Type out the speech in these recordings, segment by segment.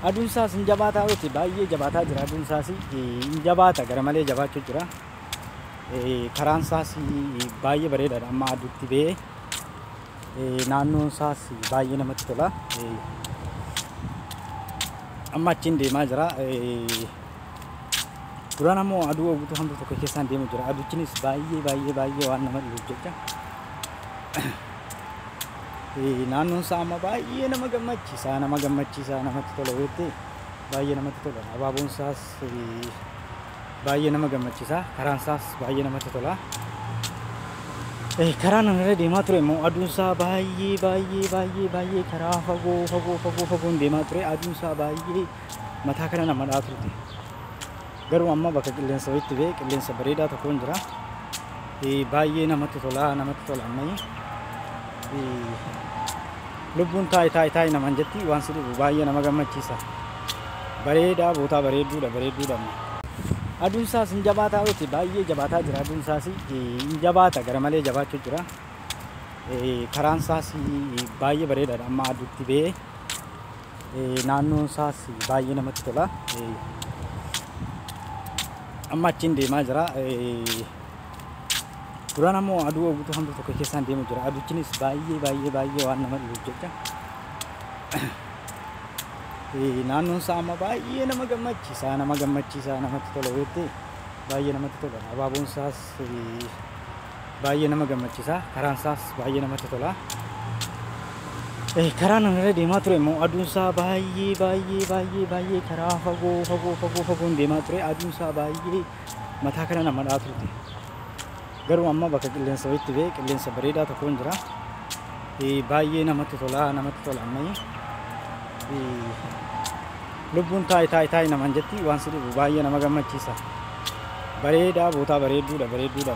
Aduun isaas hin jabaataa miti baay'ee jabaataa jira aduun isaas hin jabaata gara malee jabaachuu jira. Karaan isaas baay'ee bareedaadha amma aduutti ba'ee naannoon isaas baay'ee namatti tola. Amma achiin deemaa jira. Duraan ammoo aduu oguutuu hamtuu tokko keessaan deemu jira. Aduuchinis baay'ee waan nama dhibuuf jecha. Naannoon isaa amma baay'ee nama gammachiisa namatti tola weettee baay'ee namatti tola. Abaaboon isaas baay'ee nama gammachiisa. Karaan isaas baay'ee namatti tola. Karaan irra deemaa ture immoo aduun isaa baay'ee karaa fagoon deemaa ture. Aduun isaa baay'ee mataa kana nama dhaa turte. Garuu amma bakka qilleensa wayitti ba'e qilleensa bareedaa tokkoon jira. Baay'ee namatti tola ammayyi. Lubbuun taa'e namaan jetti waan si dhibu baay'ee nama gammachiisa. Bareedaa bootaa bareedduudha. Aduun isaas hin jabaataa miti baay'ee jabaataa jira aduun isaas hin jabaata gara malee jabaachuu jira. Karaan isaas baay'ee bareedaadha amma aduutti ba'ee naannoon isaas baay'ee namatti tola. Amma achiin deemaa jira. Duraan ammoo aduu oguutuu hamtuu tokko keessaan deemu jira. Aduuchinis baay'ee waan nama dhibuuf jecha. Naannoon isaa amma baay'ee nama gammachiisa namatti tola weettee baay'ee namatti tola. Abaaboon isaas baay'ee nama gammachiisa. Karaan isaas baay'ee namatti tola. Karaan irra deemaa ture immoo aduun isaa baay'ee karaa fagoon deemaa ture. Aduun isaa baay'ee mataa kana nama dhaa turte. Garuu amma bakka qilleensa wayitti ba'e qilleensa bareedaa tokkoon jira. Baay'ee namatti tola ammayyi. Lubbuun taa'e namaan jetti waan si dhibu baay'ee nama gammachiisa. Bareedaa bootaa bareedduudha.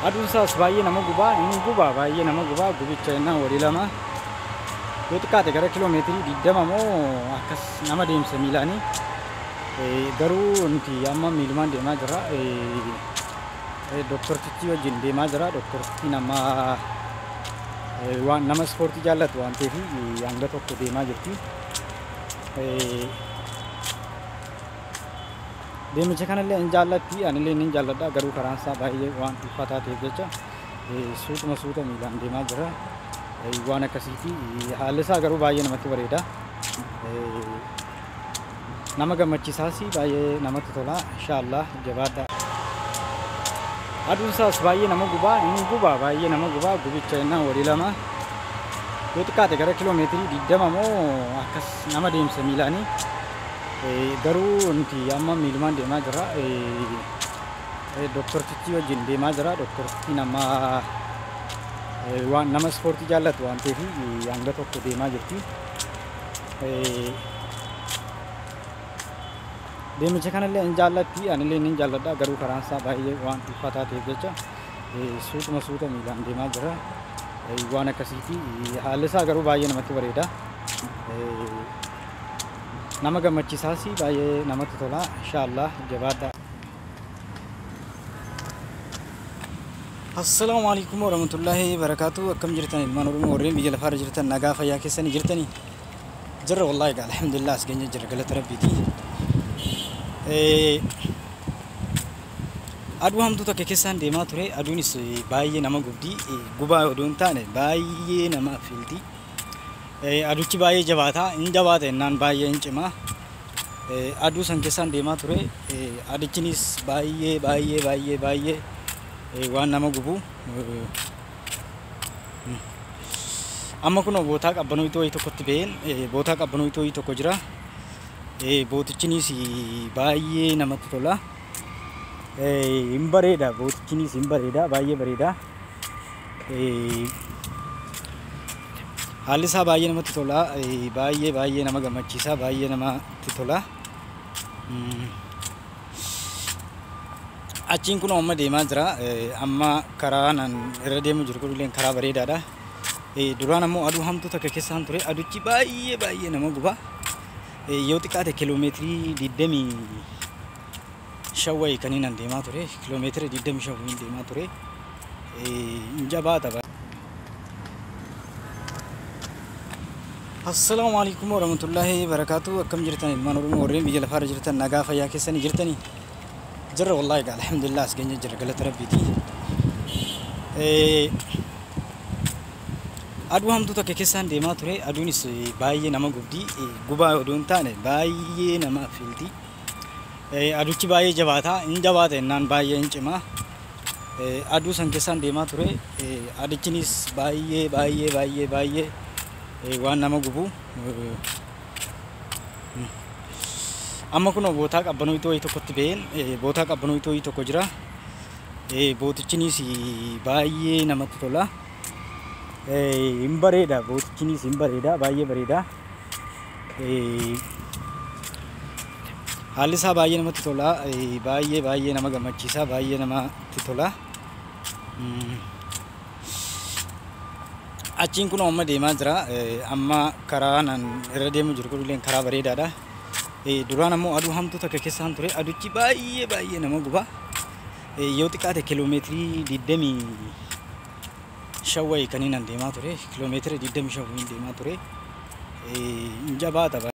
Aduun isaas baay'ee nama gubaa baay'ee nama gubaa gubicha jennaan walii lama. Yoo xiqqaate gara kiloomeetirii 20 moo akkas nama deemsa miilaanii. Garuu nuti amma miilumaan deemaa jira. Doktortichi wajjin deemaa jira. Doktortichi nama ispoortii jaallatu waan ta'eef hanga tokko deemaa jirti. Deemicha kanallee hin jaallatti anillee hin jaalladha garuu karaan isaa baay'ee waan ulfaataa ta'eef jecha suuta miilaan deemaa jira. Waan akkasiiti haalli isaa garuu baay'ee namatti bareeda. Nama gammachiisaas baay'ee namatti tola. Inshaallah jabaadha. Aduun isaas baay'ee nama gubaa baay'ee nama gubaa gubicha jennaan walii lama. Yoo xiqqaate gara kiloomeetirii 20 moo akkas nama deemsa miilaanii. Garuu nuti amma miilumaan deemaa jira. Doktortichi wajjin deemaa jira. Doktortichi nama ispoortii jaallatu waan ta'eef hanga tokko deemaa jirti. Deemicha kanallee hin jaallatti anillee hin jaalladha garuu karaan isaa baay'ee waan ulfaataa ta'eef jecha suuta miilaan deemaa jira. Waan akkasiiti haalli isaa garuu baay'ee namatti bareeda. Nama gammachiisaas baay'ee namatti tola. Inshaallah jabaadha. Assalaamu alaykum warahmatullahi wabarakatuh. Akkam jirtan ilmaan Oromoo warreen biyya lafaarra jirtan nagaa fayyaa keessanii jirtanii? Jirra wallahi alhamdulillah as geenye jirra galata rabbiiti. Aduu hamtuu tokko keessaan deemaa ture. Aduunis baay'ee nama gubaa odoo hin taane baay'ee nama filti. Aduuchi baay'ee jabaata jennaan baay'ee hin cimaa. Aduu san keessaan deemaa ture. Adichinis baay'ee waan nama gubu. Amma kun bootaa qabbanootii wayii tokkotti ba'een bootaa qabbanootii wayii tokko jira. Bootichinis baay'ee namatti tola. Hin bareeda bootichinis hin bareeda baay'ee bareeda. Haalli isaa baay'ee namatti tola. Baay'ee nama gammachiisa. Baay'ee namatti tola. Achiin kun amma deemaa jira. Amma karaa irra deemu jiru kunillee karaa bareedaadha. Duraan ammoo aduu hamtuu takka keessaan ture. Aduchi baay'ee nama guba. Yoo xiqqaate kiloomeetirii 25 wayii kaniin deemaa ture. Kiloomeetirii 25 deemaa ture. Jabaata. Assalamualaikum warahmatullahi wabarakatuh. Akkam jirtan ilmaan Oromoo warreen biyya lafaa irra jirtan nagaa fayyaa keessanii jirtanii? Jirra wallahi gaa alhamdulillah as geenye jirra galata rabbiiti. Aduu hamtuu takka keessaan deemaa ture. Aduunis baay'ee nama gubdi. Gubaa odoo hin taane baay'ee nama filti. Aduuchi baay'ee jabaataa. Hin jabaata jennaan baay'ee hin cimaa. Aduu san keessaan deemaa ture. Adichinis baay'ee waan nama gubu. Amma kun bootaa qabbanoo itoo tokkotti ba'een bootaa qabbanoo itoo tokko jira. Bootichinis baay'ee namatti tola. Hin bareeda bootichinis hin bareeda baay'ee bareeda. Haalli isaa baay'ee namatti tola. Baay'ee nama gammachiisa baay'ee namatti tola. Achiin kun amma deemaa jira. Amma karaa nan irra deemu jiru kun illee karaa bareedaadha. Duraan ammoo aduu hamtuu takka keessaan ture. Aduuchi baay'ee nama guba. Yoo xiqqaate kiiloomeetirii 25 wayii kan inni deemaa ture. Kiiloomeetirii 25 deemaa ture. Jabaata.